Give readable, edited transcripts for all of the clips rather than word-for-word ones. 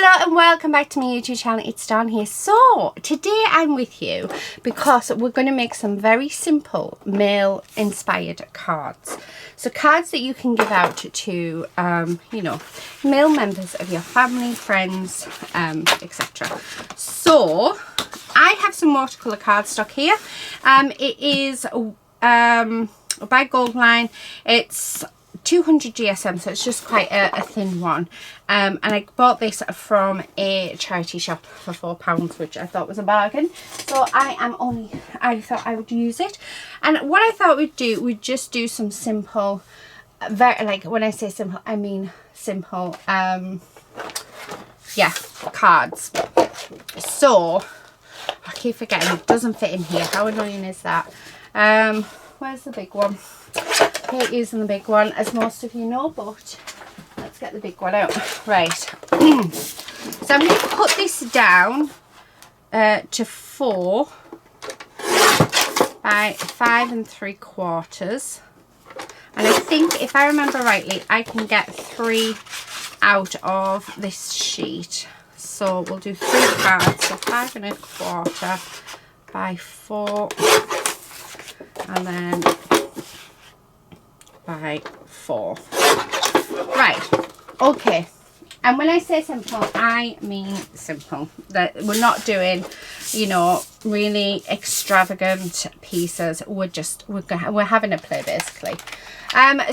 Hello and welcome back to my YouTube channel. It's Dawn here. So today I'm with you because we're going to make some very simple male inspired cards. So cards that you can give out to you know, male members of your family, friends, etc. So I have some watercolor cardstock here. It is by Goldline. It's 200 GSM, so it's just quite a thin one, and I bought this from a charity shop for £4, which I thought was a bargain. So I thought I would use it, and what I thought we'd just do some simple, very, like, when I say simple I mean simple, yeah, cards. So I keep forgetting it doesn't fit in here. How annoying is that? Where's the big one? Here is the big one, as most of you know, but let's get the big one out. Right. So I'm going to put this down to 4 by 5 3/4. And I think, if I remember rightly, I can get 3 out of this sheet. So we'll do 3 cards, so 5 1/4 by 4, and then by 4. Right, okay. And when I say simple, I mean simple. That we're not doing, you know, really extravagant pieces. We're having a play, basically.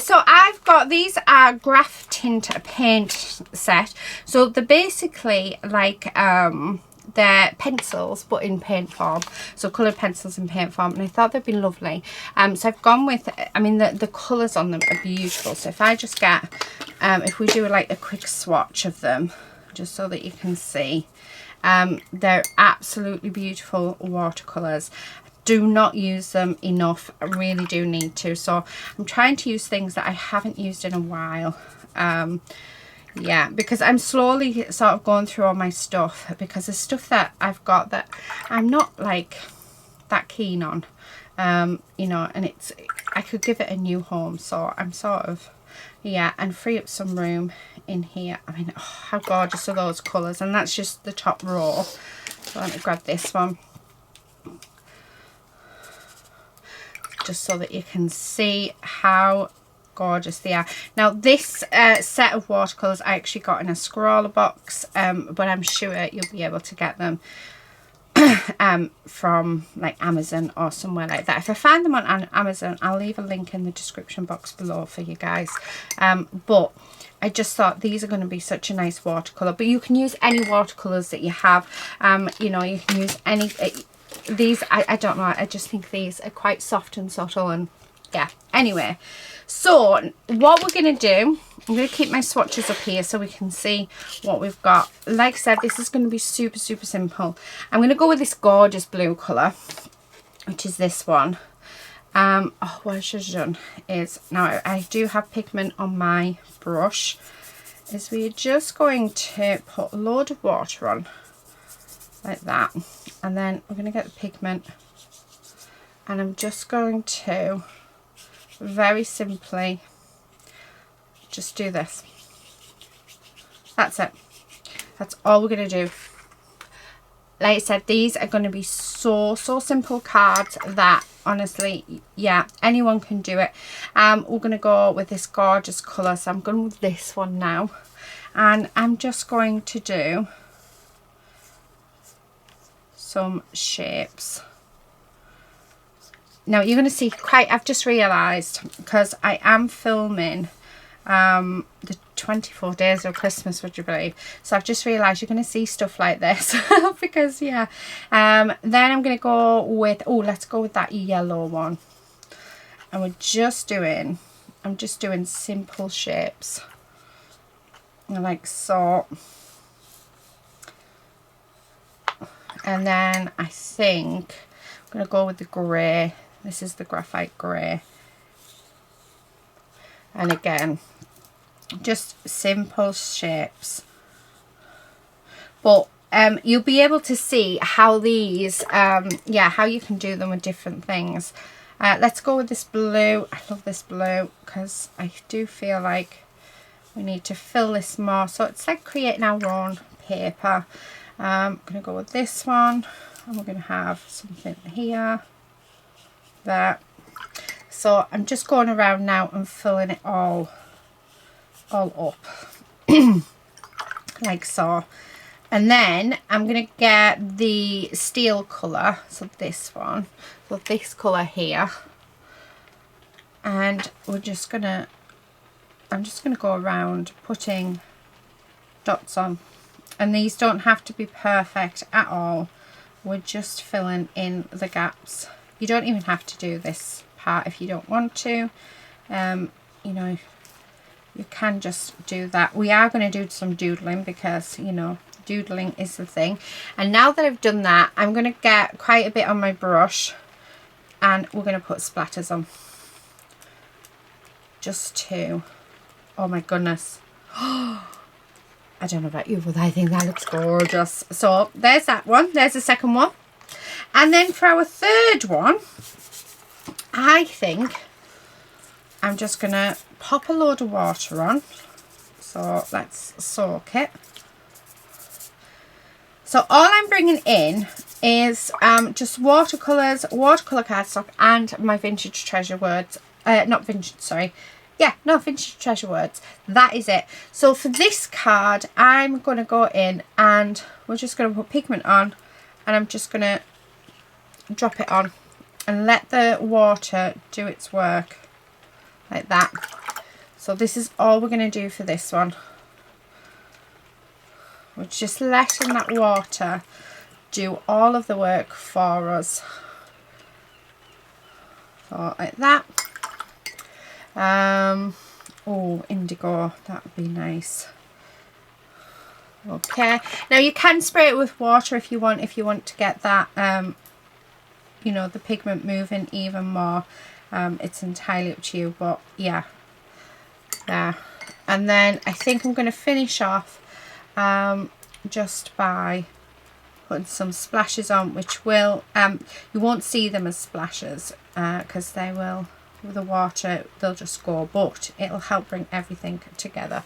So I've got, these are graph tint paint set. So they're basically like they're pencils but in paint form, so coloured pencils in paint form, and I thought they'd be lovely. So I've gone with, I mean, the colours on them are beautiful. So if I just get, if we do like a quick swatch of them, just so that you can see, they're absolutely beautiful watercolours. Do not use them enough. I really do need to. So I'm trying to use things that I haven't used in a while. Yeah, because I'm slowly sort of going through all my stuff, because the stuff that I've got that I'm not like that keen on, you know, and I could give it a new home. So I'm sort of, yeah, and free up some room in here. I mean, oh, how gorgeous are those colours, and that's just the top row. So let me grab this one, just so that you can see how gorgeous they are. Now this set of watercolors I actually got in a scroller box, but I'm sure you'll be able to get them from like Amazon or somewhere like that. If I find them on Amazon, I'll leave a link in the description box below for you guys. But I just thought these are going to be such a nice watercolor. But you can use any watercolors that you have. You know, you can use any these. I don't know, I just think these are quite soft and subtle, and yeah, anyway. So what we're going to do, I'm going to keep my swatches up here so we can see what we've got. Like I said, this is going to be super simple. I'm going to go with this gorgeous blue colour, which is this one. Oh, what I should have done is, now I do have pigment on my brush, is we're just going to put a load of water on like that, and then we're going to get the pigment, and I'm just going to very simply just do this. That's it. That's all we're going to do. Like I said, these are going to be so simple cards that honestly, yeah, anyone can do it. We're going to go with this gorgeous colour, so I'm going with this one now, and I'm just going to do some shapes. Now you're going to see I've just realised, because I am filming the 24 days of Christmas, would you believe? So I've just realised you're going to see stuff like this because, yeah. Then I'm going to go with, oh, let's go with that yellow one. And I'm just doing simple shapes, like so. And then I think I'm going to go with the grey. This is the graphite grey, and again, just simple shapes. But you'll be able to see how these, yeah, how you can do them with different things. Let's go with this blue. I love this blue because I do feel like we need to fill this more. So it's like creating our own paper. I'm going to go with this one, and we're going to have something here, there. So I'm just going around now and filling it all up like so. And then I'm going to get the steel colour, so this one, so this colour here, and I'm just going to go around putting dots on, and these don't have to be perfect at all. We're just filling in the gaps. You don't even have to do this part if you don't want to. You know, you can just do that. We are going to do some doodling because, you know, doodling is the thing. And now that I've done that, I'm going to get quite a bit on my brush, and we're going to put splatters on. Just two. Oh my goodness. I don't know about you, but I think that looks gorgeous. So there's that one. There's the second one. And then for our third one, I think I'm just going to pop a load of water on. So let's soak it. So all I'm bringing in is just watercolours, watercolour cardstock, and my vintage treasure words. Not vintage, sorry. Yeah, no, vintage treasure words. That is it. So for this card, I'm going to go in and we're just going to put pigment on, and I'm just going to drop it on and let the water do its work like that. So this is all we're going to do for this one. We're just letting that water do all of the work for us. So like that. Oh, indigo, that would be nice. Okay, now you can spray it with water if you want to get that you know, the pigment moving even more. It's entirely up to you, but yeah, there. And then I think I'm going to finish off just by putting some splashes on, which will you won't see them as splashes because they will, with the water, they'll just go, but it'll help bring everything together.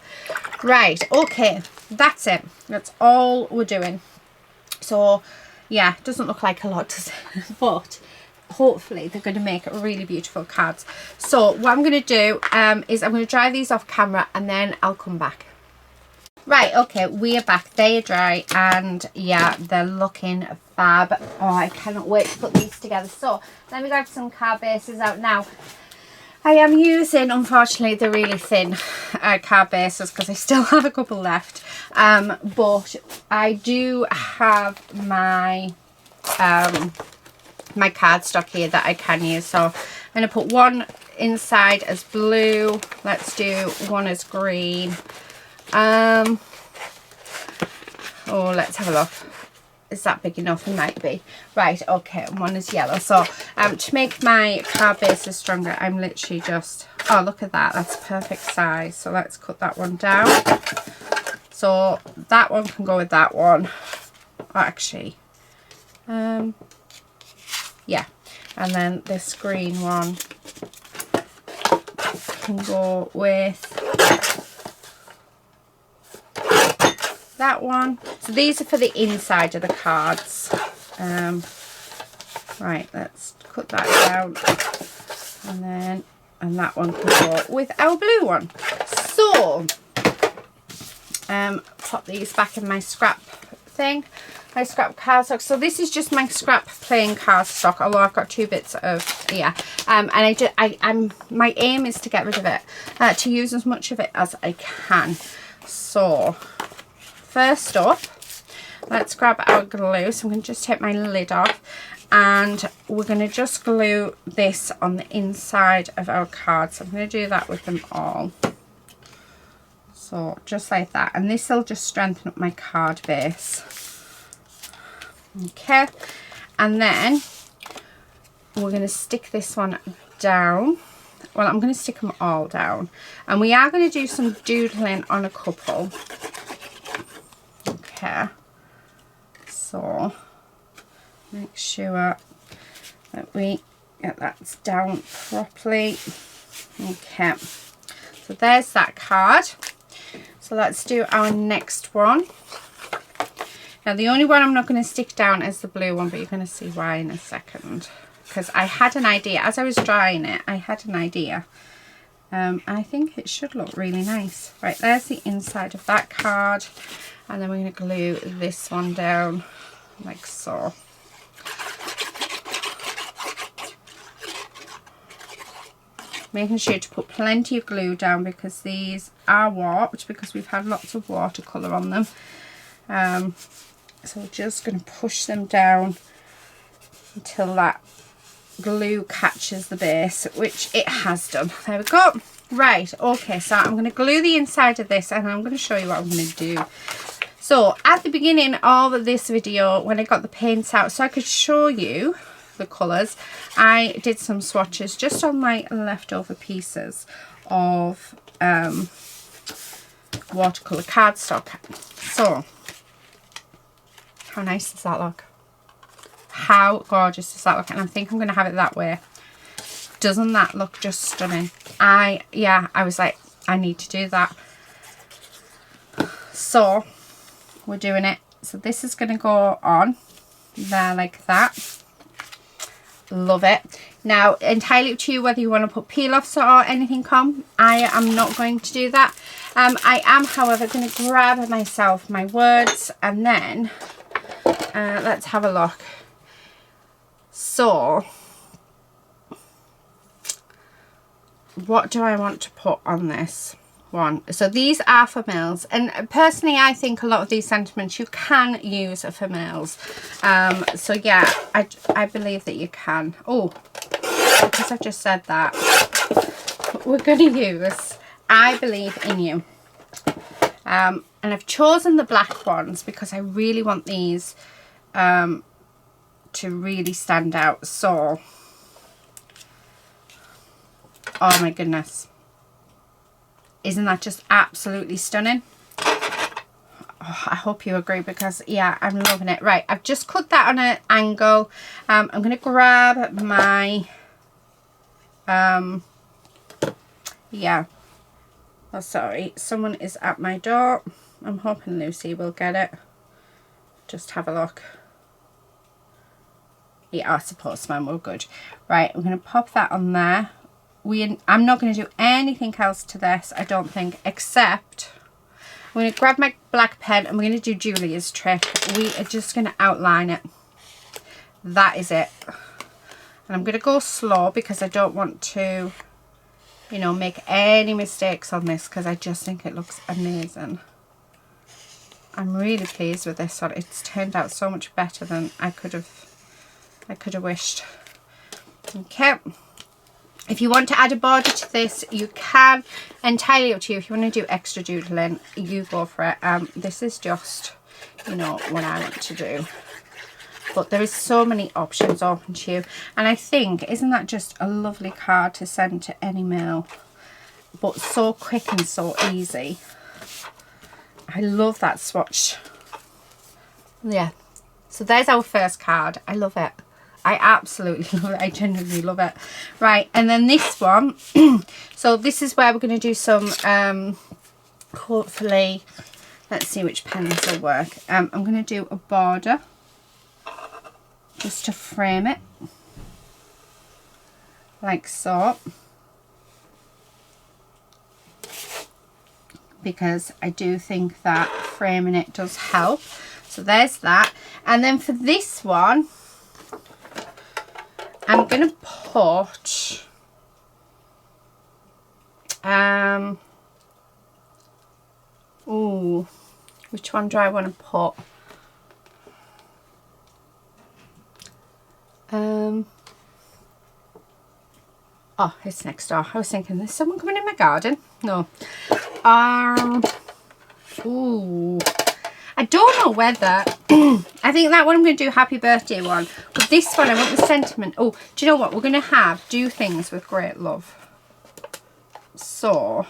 Right, okay, that's it. That's all we're doing. So yeah, it doesn't look like a lot, does it? But hopefully they're going to make really beautiful cards. So what I'm going to do is I'm going to dry these off camera, and then I'll come back. Right, okay, we are back. They are dry, and yeah, they're looking fab. Oh, I cannot wait to put these together. So let me grab some card bases out now. I am using, unfortunately, the really thin card bases because I still have a couple left. But I do have my my cardstock here that I can use. So I'm going to put one inside as blue. Let's do one as green. Oh, let's have a look. Is that big enough? It might be. Right, okay, one is yellow. So to make my card bases stronger, I'm literally just, oh, look at that, that's perfect size. So let's cut that one down. So that one can go with that one. Oh, actually, yeah, and then this green one can go with that one. So these are for the inside of the cards. Right, let's cut that down, and that one can go with our blue one. So pop these back in my scrap thing, my scrap cardstock. So this is just my scrap plain cardstock, although I've got two bits of, yeah, and my aim is to get rid of it, to use as much of it as I can. So first up, let's grab our glue. So I'm going to just take my lid off, and we're going to just glue this on the inside of our cards. So I'm going to do that with them all. So just like that, and this will just strengthen up my card base. Okay, and then we're going to stick this one down. Well, I'm going to stick them all down, and we are going to do some doodling on a couple. Okay, so make sure that we get that down properly. Okay, so there's that card. So let's do our next one. Now the only one I'm not going to stick down is the blue one, but you're going to see why in a second. Because I had an idea, as I was drying it, I had an idea. I think it should look really nice. Right, there's the inside of that card. And then we're going to glue this one down like so. Making sure to put plenty of glue down because these are warped because we've had lots of watercolour on them. So we're just going to push them down until that glue catches the base, which it has done. There we go. Right, okay, so I'm going to glue the inside of this and I'm going to show you what I'm going to do. So at the beginning of this video, when I got the paints out so I could show you the colours, I did some swatches just on my leftover pieces of watercolour cardstock. So how nice does that look? How gorgeous does that look? And I think I'm going to have it that way. Doesn't that look just stunning? I was like, I need to do that. So we're doing it. So this is going to go on there like that. Love it. Now, entirely up to you whether you want to put peel-offs or anything on. I am not going to do that. I am, however, going to grab myself my words and then let's have a look. So, what do I want to put on this one? So these are for males, and personally I think a lot of these sentiments you can use for males. So yeah, I believe that you can. Oh, because I've just said that, we're going to use I Believe in You. And I've chosen the black ones because I really want these to really stand out. So, oh my goodness, isn't that just absolutely stunning? Oh, I hope you agree because yeah, I'm loving it. Right, I've just cut that on an angle. I'm going to grab my yeah, oh sorry, someone is at my door. I'm hoping Lucy will get it. Just have a look. Yeah, I suppose, man, we're good. Right, I'm going to pop that on there. I'm not going to do anything else to this, I don't think, except I'm going to grab my black pen and we're going to do Julia's trick. We are just going to outline it. That is it. And I'm going to go slow because I don't want to, you know, make any mistakes on this because I just think it looks amazing. I'm really pleased with this one. It's turned out so much better than I could have wished. Okay. If you want to add a border to this, you can. Entirely up to you. If you want to do extra doodling, you go for it. This is just, you know, what I want to do. But there is so many options open to you. And I think, isn't that just a lovely card to send to any male? But so quick and so easy. I love that swatch. Yeah. So there's our first card. I love it. I absolutely love it. I genuinely love it. Right, and then this one. So this is where we're going to do some, hopefully, let's see which pens will work. I'm going to do a border just to frame it. Like so. Because I do think that framing it does help. So there's that. And then for this one, I'm going to put ooh, which one do I want to put? Oh, it's next door. I was thinking, there's someone coming in my garden. No. Ooh. I don't know whether I think that one I'm going to do happy birthday one, but this one I want the sentiment. Oh, do you know what we're going to do things with great love. So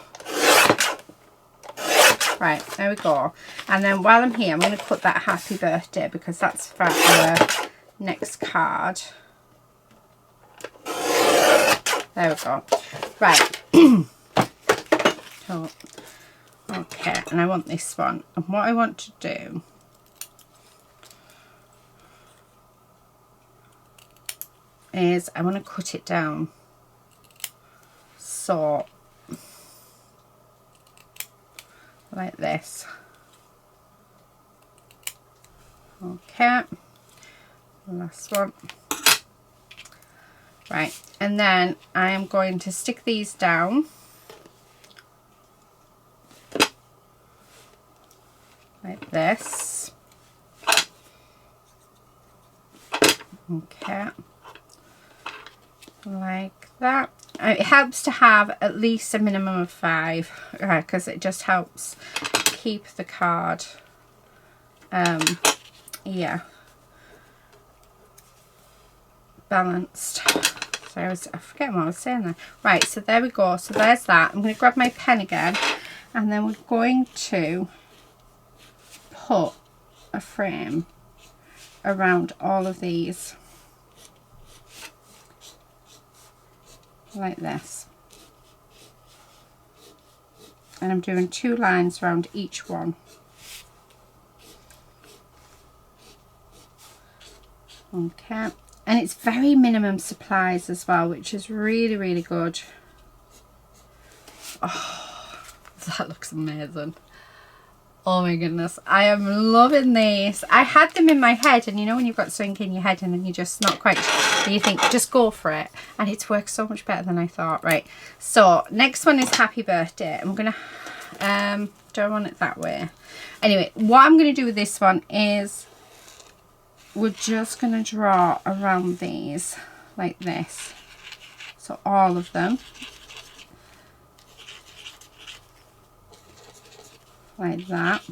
right, there we go. And then while I'm here, I'm going to put that happy birthday because that's for our next card. There we go. Right. So, okay, and I want this one. And what I want to do is I want to cut it down. So, like this. Okay. Last one. Right, and then I am going to stick these down. Like this. Okay. Like that. It helps to have at least a minimum of 5, because it just helps keep the card, yeah, balanced. So I forget what I was saying there. Right, so there we go. So there's that. I'm going to grab my pen again, and then we're going to put a frame around all of these. Like this. And I'm doing 2 lines around each one. Okay. And it's very minimum supplies as well, which is really, really good. Oh, that looks amazing. Oh my goodness, I am loving these. I had them in my head, and you know when you've got something in your head and then you're just not quite sure, you think just go for it, and it's worked so much better than I thought. Right, so next one is happy birthday. I'm gonna do I want it that way? Anyway, what I'm gonna do with this one is we're just gonna draw around these like this, so all of them. Like that,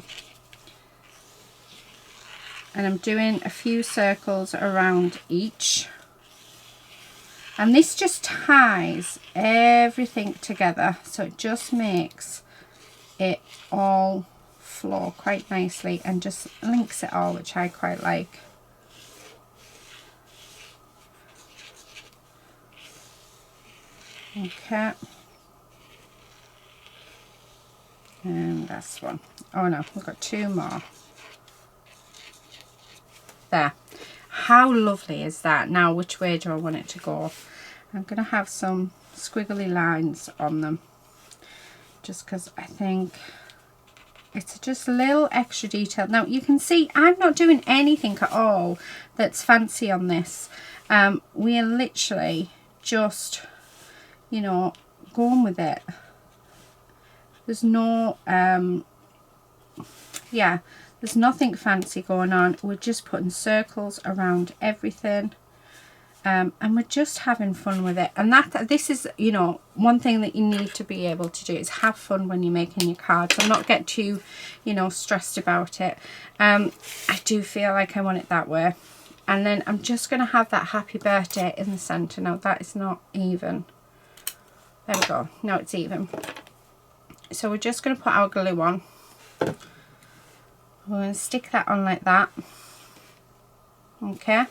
and I'm doing a few circles around each, and this just ties everything together, so it just makes it all flow quite nicely and just links it all, which I quite like. Okay. And this one. Oh no, we've got 2 more. There. How lovely is that? Now, which way do I want it to go? I'm going to have some squiggly lines on them, just because I think it's just a little extra detail. Now, you can see I'm not doing anything at all that's fancy on this. We are literally just, you know, going with it. There's no, yeah, there's nothing fancy going on. We're just putting circles around everything, and we're just having fun with it. And this is, you know, one thing that you need to be able to do is have fun when you're making your cards and not get too, you know, stressed about it. I do feel like I want it that way. And then I'm just going to have that happy birthday in the centre. Now, that is not even. There we go. Now it's even. So we're just going to put our glue on. We're going to stick that on like that. Okay.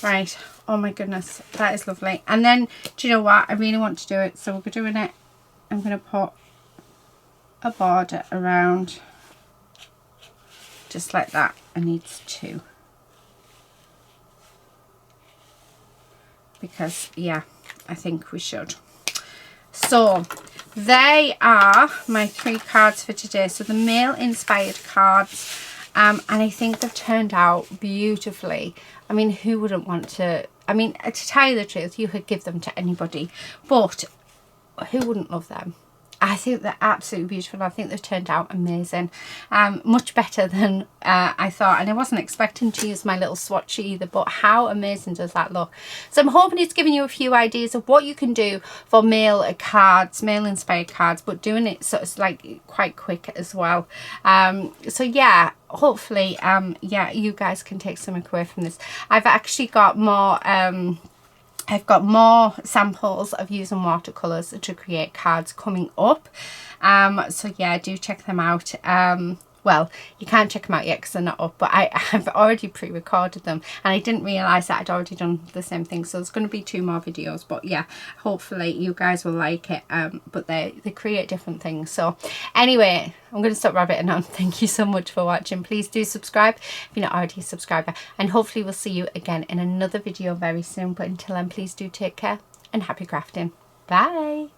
Right. Oh my goodness. That is lovely. And then, do you know what? I really want to do it. So we're doing it. I'm going to put a border around. Just like that. I need 2. Because, yeah, I think we should. So they are my 3 cards for today. So the male inspired cards, and I think they've turned out beautifully. I mean, who wouldn't want to, I mean, to tell you the truth, you could give them to anybody, but who wouldn't love them? I think they're absolutely beautiful. I think they've turned out amazing. Much better than I thought. And I wasn't expecting to use my little swatch either, but how amazing does that look? So I'm hoping it's giving you a few ideas of what you can do for male cards, male inspired cards, but doing it sort of like quite quick as well. So yeah, hopefully, yeah, you guys can take something away from this. I've actually got more... I've got more samples of using watercolours to create cards coming up. So yeah, do check them out. well, you can't check them out yet because they're not up, but I've already pre-recorded them, and I didn't realise that I'd already done the same thing. So there's going to be 2 more videos, but yeah, hopefully you guys will like it. But they create different things. So anyway, I'm going to stop rabbiting on. Thank you so much for watching. Please do subscribe if you're not already a subscriber, and hopefully we'll see you again in another video very soon. But until then, please do take care and happy crafting. Bye.